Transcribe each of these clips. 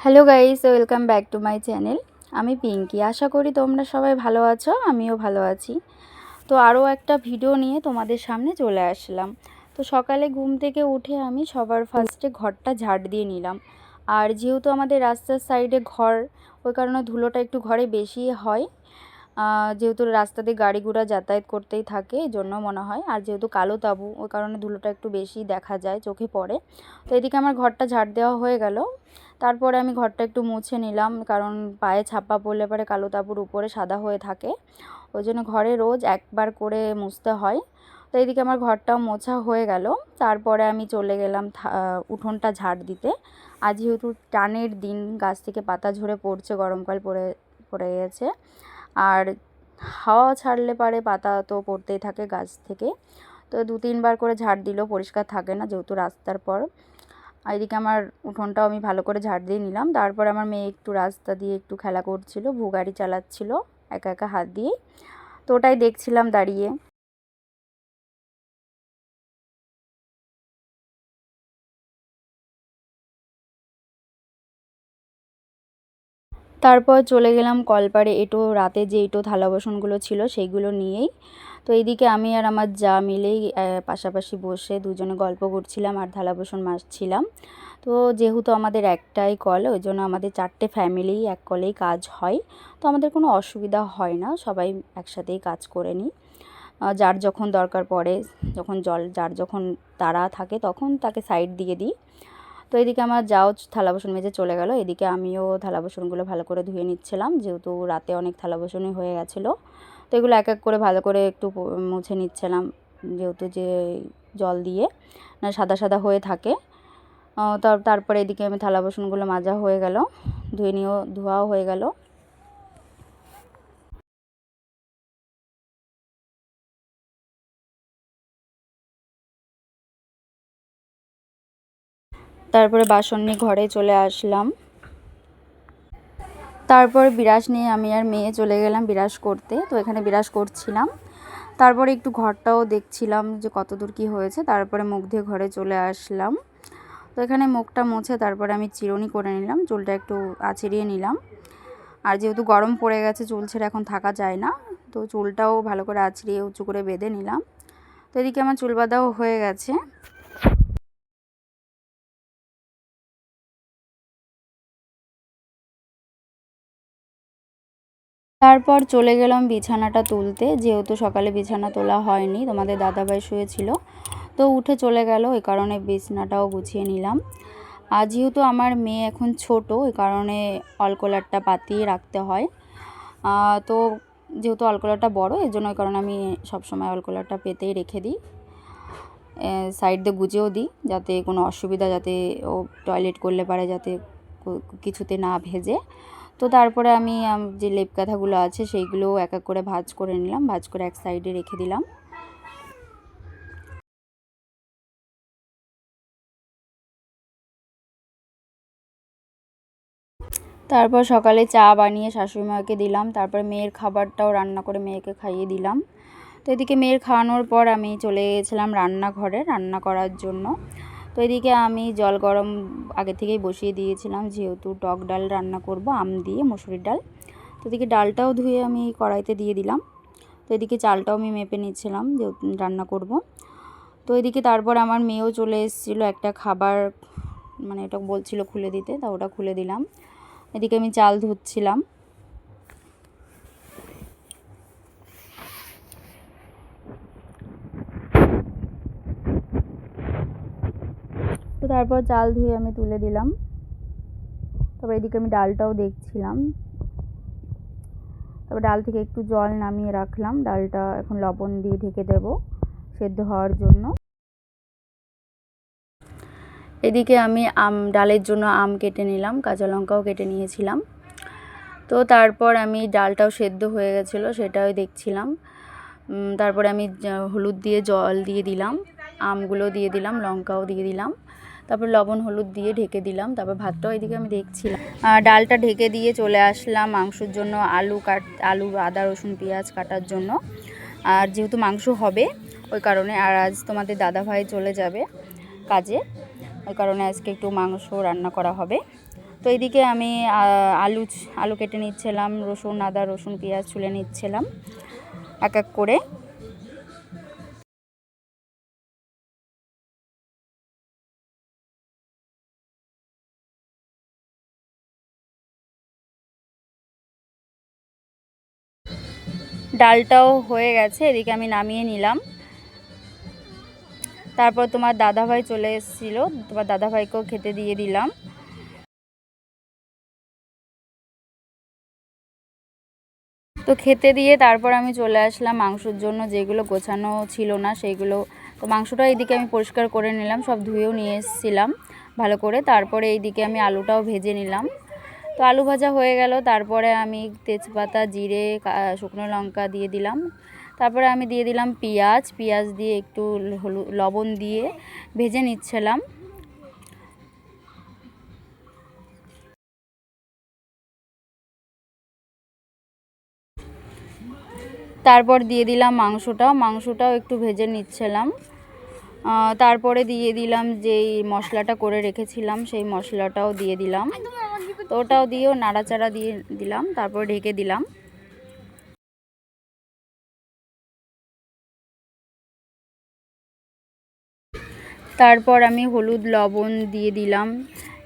Hello guys, welcome back to my channel. আমি পিঙ্কি। আশা করি তোমরা সবাই ভালো আছো, আমিও ভালো আছি। তো আরও একটা ভিডিও নিয়ে তোমাদের সামনে চলে আসলাম। তো সকালে ঘুম থেকে উঠে আমি সবার ফার্স্টে ঘরটা ঝাড় দিয়ে নিলাম। আর যেহেতু আমাদের রাস্তার সাইডে ঘর, ওই কারণে ধুলোটা একটু ঘরে বেশি হয়। যেহেতু রাস্তা দিয়ে গাড়ি ঘোড়া যাতায়াত করতেই থাকে, এই জন্য মনে হয়। আর যেহেতু কালো তাঁবু, ওই কারণে ধুলোটা একটু বেশি দেখা যায়, চোখে পড়ে। তো এদিকে আমার ঘরটা ঝাড় দেওয়া হয়ে গেল। তারপরে আমি ঘরটা একটু মুছে নিলাম, কারণ পায়ে ছাপা পড়লে পরে কালো তাঁবুর উপরে সাদা হয়ে থাকে, ওই জন্য ঘরে রোজ একবার করে মুছতে হয়। তো এইদিকে আমার ঘরটাও মোছা হয়ে গেল। তারপরে আমি চলে গেলাম উঠোনটা ঝাড় দিতে। আর যেহেতু টানের দিন, গাছ থেকে পাতা ঝরে পড়ছে, গরমকাল পড়ে গেছে। আর হাওয়া ছাড়লে পারে পাতা তো পড়তেই থাকে গাছ থেকে। তো 2-3 বার করে ঝাড় দিলেও পরিষ্কার থাকে না, যেহেতু রাস্তার পর। আর এদিকে আমার উঠোনটাও আমি ভালো করে ঝাড় দিয়ে নিলাম। তারপর আমার মেয়ে একটু রাস্তা দিয়ে একটু খেলা করছিল, গাড়ি চালাচ্ছিল একা একা হাত দিয়ে। তো ওটাই দেখছিলাম দাঁড়িয়ে। তারপর চলে গেলাম কলপাড়ে, রাতে যে থালা বাসনগুলো ছিল সেইগুলো নিয়েই। তো এইদিকে আমি আর আমার যা মিলেই পাশাপাশি বসে দুজনে গল্প করছিলাম আর থালা বাসন মাজছিলাম। তো যেহেতু আমাদের একটাই কল, ওই জন্য আমাদের 4টে ফ্যামিলি এক কলেই কাজ হয়। তো আমাদের কোনো অসুবিধা হয় না, সবাই একসাথেই কাজ করে নিই। যার যখন দরকার পড়ে, যখন যার যখন তাড়া থাকে তখন তাকে সাইড দিয়ে দিই। তো এদিকে আমার যাও থালা বাসন মেজে চলে গেল। এদিকে আমিও থালা বাসনগুলো ভালো করে ধুয়ে নিচ্ছিলাম, যেহেতু রাতে অনেক থালা বাসনই হয়ে গেছিলো। তো এগুলো এক এক করে ভালো করে একটু মুছে নিচ্ছিলাম, যেহেতু যে জল দিয়ে না সাদা সাদা হয়ে থাকে। তারপরে এদিকে আমি থালা বাসনগুলো মাজা হয়ে গেল, ধোয়াও হয়ে গেল। তারপরে বাসন নিয়ে ঘরে চলে আসলাম। তারপর বিরাস নিয়ে আমি আর মেয়ে চলে গেলাম বিরাস করতে। তো এখানে বিরাস করছিলাম, তারপরে একটু ঘরটাও দেখছিলাম যে কত দূর কী হয়েছে। তারপরে মুখ দিয়ে ঘরে চলে আসলাম। তো এখানে মুখটা মুছে তারপরে আমি চিরুনি করে নিলাম, চুলটা একটু আঁচড়িয়ে নিলাম। আর যেহেতু গরম পড়ে গেছে, চুল ছেড়ে এখন থাকা যায় না, তো চুলটাও ভালো করে আঁচড়িয়ে উঁচু করে বেঁধে নিলাম। তো এদিকে আমার চুল বাঁধাও হয়ে গেছে। তারপর চলে গেলাম বিছানাটা তুলতে, যেহেতু সকালে বিছানা তোলা হয়নি, তোমাদের দাদাভাই শুয়েছিল। তো উঠে চলে গেল, এই কারণে বিছানাটাও গুছিয়ে নিলাম। আর যেহেতু আমার মেয়ে এখন ছোট, এই কারণে অলকলারটা পাতিয়ে রাখতে হয়। তো যেহেতু অলকলারটা বড়, এই জন্য ওই কারণে আমি সবসময় অলকলারটা পেতেই রেখে দিই, সাইড দিয়ে গুজেও দিই, যাতে কোনো অসুবিধা, যাতে ও টয়লেট করলে পারে যাতে কিছুতে না ভেজে। তো তারপরে আমি যে লেপ কাঁথাগুলো আছে সেইগুলোও এক এক করে ভাঁজ করে নিলাম, ভাঁজ করে এক সাইডে রেখে দিলাম। তারপর সকালে চা বানিয়ে শাশুড়িমাকে দিলাম, তারপর মেয়ের খাবারটাও রান্না করে মেয়েকে খাইয়ে দিলাম। তো এদিকে মেয়ের খাওয়ানোর পর আমি চলে গেছিলাম রান্নাঘরে রান্না করার জন্য। তো এদিকে আমি জল গরম আগে থেকেই বসিয়ে দিয়েছিলাম, যেহেতু টক ডাল রান্না করব আম দিয়ে, মসুরির ডাল। তো এদিকে ডালটাও ধুয়ে আমি কড়াইতে দিয়ে দিলাম। তো এদিকে চালটাও আমি মেপে নিচ্ছিলাম যে রান্না করব। তো এদিকে তারপর আমার মেয়েও চলে এসেছিলো একটা খাবার, মানে ওটা বলছিল খুলে দিতে, তা ওটা খুলে দিলাম। এদিকে আমি চাল ধুচ্ছিলাম। তো তারপর চাল ধুয়ে আমি তুলে দিলাম। তবে এদিকে আমি ডালটাও দেখছিলাম। তারপর ডাল থেকে একটু জল নামিয়ে রাখলাম, ডালটা এখন লবণ দিয়ে ঢেকে দেব সেদ্ধ হওয়ার জন্য। এদিকে আমি ডালের জন্য আম কেটে নিলাম, কাঁচা লঙ্কাও কেটে নিয়েছিলাম। তো তারপর আমি ডালটাও সেদ্ধ হয়ে গেছিলো, সেটাও দেখছিলাম। তারপরে আমি হলুদ দিয়ে জল দিয়ে দিলাম, আমগুলো দিয়ে দিলাম, লঙ্কাও দিয়ে দিলাম, তারপর লবণ হলুদ দিয়ে ঢেকে দিলাম। তারপর ভাতটাও এদিকে আমি দেখছিলাম। ডালটা ঢেকে দিয়ে চলে আসলাম মাংসর জন্য আলু, আদা, রসুন, পেঁয়াজ কাটার জন্য। আর যেহেতু মাংস হবে ওই কারণে, আর আজ তোমাদের দাদাভাই চলে যাবে কাজে, ওই কারণে আজকে একটু মাংস রান্না করা হবে। তো তো এইদিকে আমি আলু কেটে নিচ্ছিলাম, রসুন আদা রসুন পেঁয়াজ ছুলে নিচ্ছিলাম এক এক করে। ডালটাও হয়ে গেছে, এদিকে আমি নামিয়ে নিলাম। তারপর তোমার দাদাভাই চলে এসেছিলো, তোমার দাদাভাইকেও খেতে দিয়ে দিলাম। তো খেতে দিয়ে তারপর আমি চলে আসলাম মাংসর জন্য, যেগুলো গোছানো ছিল না সেইগুলো। তো মাংসটা এইদিকে আমি পরিষ্কার করে নিলাম, সব ধুয়েও নিয়ে এসেছিলাম ভালো করে। তারপরে এইদিকে আমি আলুটাও ভেজে নিলাম। তো আলু ভাজা হয়ে গেল, তারপরে আমি তেজপাতা জিরে শুকনো লঙ্কা দিয়ে দিলাম। তারপরে আমি দিয়ে দিলাম পেঁয়াজ দিয়ে একটু লবণ দিয়ে ভেজে নিচ্ছিলাম। তারপর দিয়ে দিলাম মাংসটাও একটু ভেজে নিচ্ছিলাম। তারপরে দিয়ে দিলাম যেই মশলাটা করে রেখেছিলাম সেই মশলাটাও দিয়ে দিলাম। তো ওটাও দিয়েও নাড়াচাড়া দিয়ে দিলাম, তারপর ঢেকে দিলাম। তারপর আমি হলুদ লবণ দিয়ে দিলাম,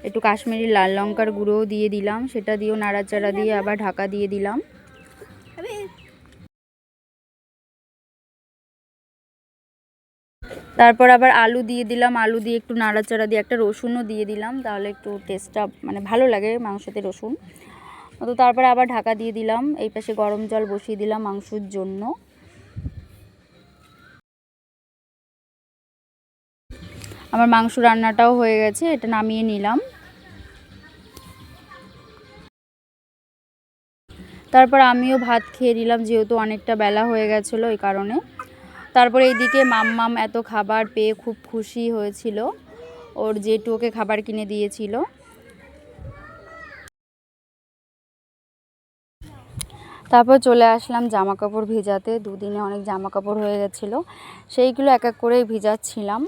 একটু কাশ্মীরি লাল লঙ্কার গুঁড়োও দিয়ে দিলাম, সেটা দিয়েও নাড়াচাড়া দিয়ে আবার ঢাকা দিয়ে দিলাম। তারপর আবার আলু দিয়ে দিলাম, আলু দিয়ে একটু নাড়াচাড়া দিয়ে একটা রসুনও দিয়ে দিলাম, তাহলে একটু টেস্টটা মানে ভালো লাগে মাংসতে রসুন। তো তারপরে আবার ঢাকা দিয়ে দিলাম। এই পাশে গরম জল বসিয়ে দিলাম মাংসের জন্য। আমার মাংস রান্নাটাও হয়ে গেছে, এটা নামিয়ে নিলাম। তারপর আমিও ভাত খেয়ে নিলাম, যেহেতু অনেকটা বেলা হয়ে গেছিলো এই কারণে। তারপরে এইদিকে মাম্মাম এত খাবার পেয়ে খুব খুশি হয়েছিল, ওর জেঠু ওকে খাবার কিনে দিয়েছিল। তারপর চলে আসলাম জামা কাপড় ভেজাতে, দুদিনে অনেক জামা কাপড় হয়ে গেছিলো, সেইগুলো এক এক করে ভিজাচ্ছিলাম।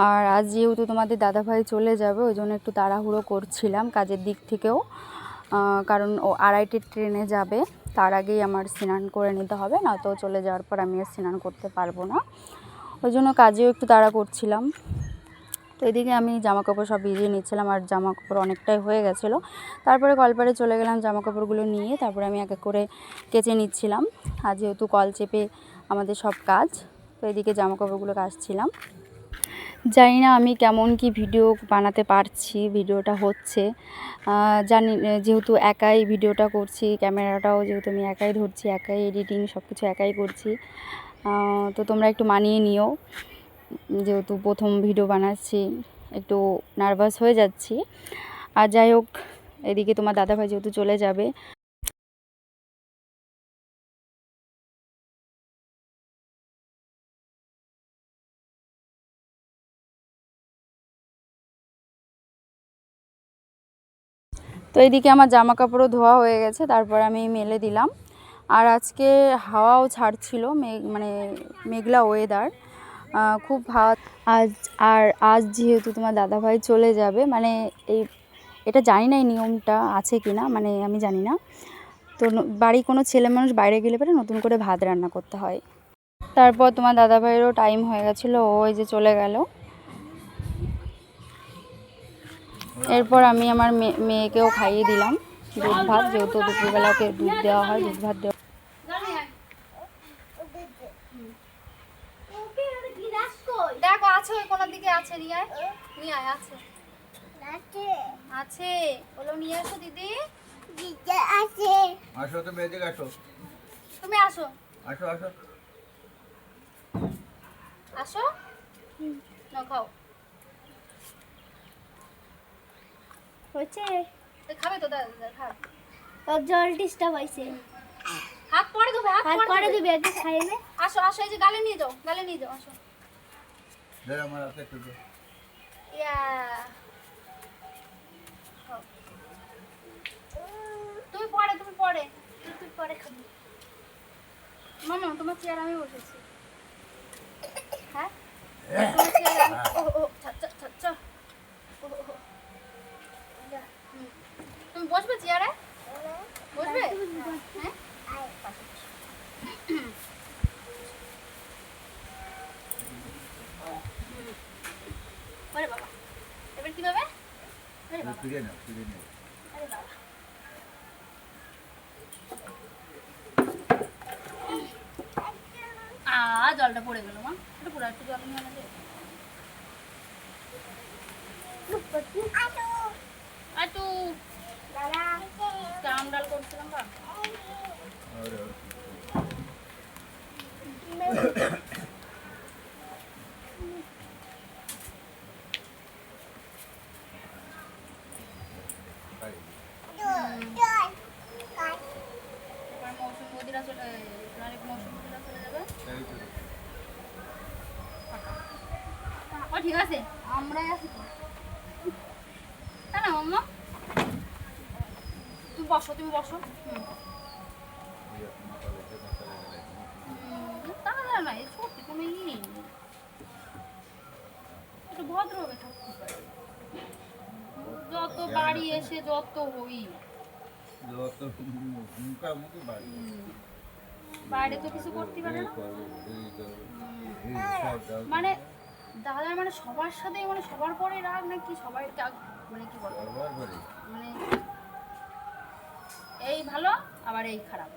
আর আজ যেহেতু তোমাদের দাদাভাই চলে যাবে, ওই জন্য একটু তাড়াহুড়ো করছিলাম কাজের দিক থেকেও, কারণ ও 2:30 ট্রেনে যাবে, তার আগেই আমার স্নান করে নিতে হবে, না তো চলে যাওয়ার পর আমি আর স্নান করতে পারবো না। ওই জন্য কাজেও একটু তাড়া করছিলাম। তো এদিকে আমি জামা কাপড় সব ভিজিয়ে নিচ্ছিলাম, আর জামা কাপড় অনেকটাই হয়ে গেছিলো। তারপরে কলপারে চলে গেলাম জামা কাপড়গুলো নিয়ে, তারপরে আমি এক এক করে কেচে নিচ্ছিলাম। আর যেহেতু কল চেপে আমাদের সব কাজ, তো এদিকে জামা কাপড়গুলো কাচছিলাম। জানি না আমি কেমন কি ভিডিও বানাতে পারছি, ভিডিওটা হচ্ছে জানি, যেহেতু একাই ভিডিওটা করছি, ক্যামেরাটাও যেহেতু আমি একাই ধরছি, একাই এডিটিং সব কিছু একাই করছি। তো তোমরা একটু মানিয়ে নিও, যেহেতু প্রথম ভিডিও বানাচ্ছি, একটু নার্ভাস হয়ে যাচ্ছি। আর যাই হোক, এদিকে তোমার দাদাভাই যেহেতু চলে যাবে, তো এইদিকে আমার জামা কাপড়ও ধোয়া হয়ে গেছে, তারপর আমি মেলে দিলাম। আর আজকে হাওয়াও ছাড়ছিল, মানে মেঘলা ওয়েদার, খুব হাওয়া। আজ যেহেতু তোমার দাদাভাই চলে যাবে, মানে এটা জানি না এই নিয়মটা আছে কি না, মানে আমি জানি না। তো বাড়ি কোনো ছেলে মানুষ বাইরে গেলে পরে নতুন করে ভাত রান্না করতে হয়। তারপর তোমার দাদাভাইয়েরও টাইম হয়ে গেছিলো, ওই যে চলে গেল। এরপর আমি আমার মেয়েকেও খাইয়ে দিলাম দুধ ভাত, যেহেতু দুপুরবেলা ওকে দুধ দেওয়া হয়, দুধ ভাত দেওয়া। দেখো আছে ওই কোনার দিকে আছে, নিয়ে আয় আছে আছে বলো, নিয়ে আসো দিদি। আসো তুমি এদিকে আসো, তুমি আসো আসো আসো আসো, না খাও হচ্ছে, খাবে তো দাদা খা, তোর জল ডিস্টার্ব হইছে, হাত পরে দেবে, হাত পরে দেবে, একটু খাইবে। আসো আসো, এই যে গালে নিয়ে যাও, গালে নিয়ে যাও, আসো দে আমার হাতে একটু দে, ইয়া তুমি পরে খাবে। মামা তোমার চেয়ার আমি বসেছি, হ্যাঁ তোমার চেয়ার আমি, ও ও আচ্ছা আচ্ছা, ও ও তুমি বসবে চেয়ারে? বসবে? হ্যাঁ? ওরে বাবা, এবার কি হবে? আরে বাবা, ফিরে নাও, ফিরে নাও। আরে বাবা। জলটা পড়ে গেল মা, একটু পুরো একটু জল নিয়ে আমাদের। আটু আম ডাল করছিলাম বা और এবার মৌসুম বদিরা চলে মৌসুম বদিরা চলে যাবে। ও ঠিক আছে, আমরাই আছি তো, তাই না মাম্মা? তুমি বসো, তুমি বসো। তাহলে না এই সত্যি তুমি একটু ভদ্রভাবে থাকতে পারো। যত বাড়ি এসে যত হই যত মুখা মুখি বাড়ি বাইরে তো কিছু করতে পারে না। মানে দাদার মানে সবার সাথে মানে সবার পরে রাগ নাকি সবাই মানে কি বলবো মানে এই ভালো আবার এই খারাপ।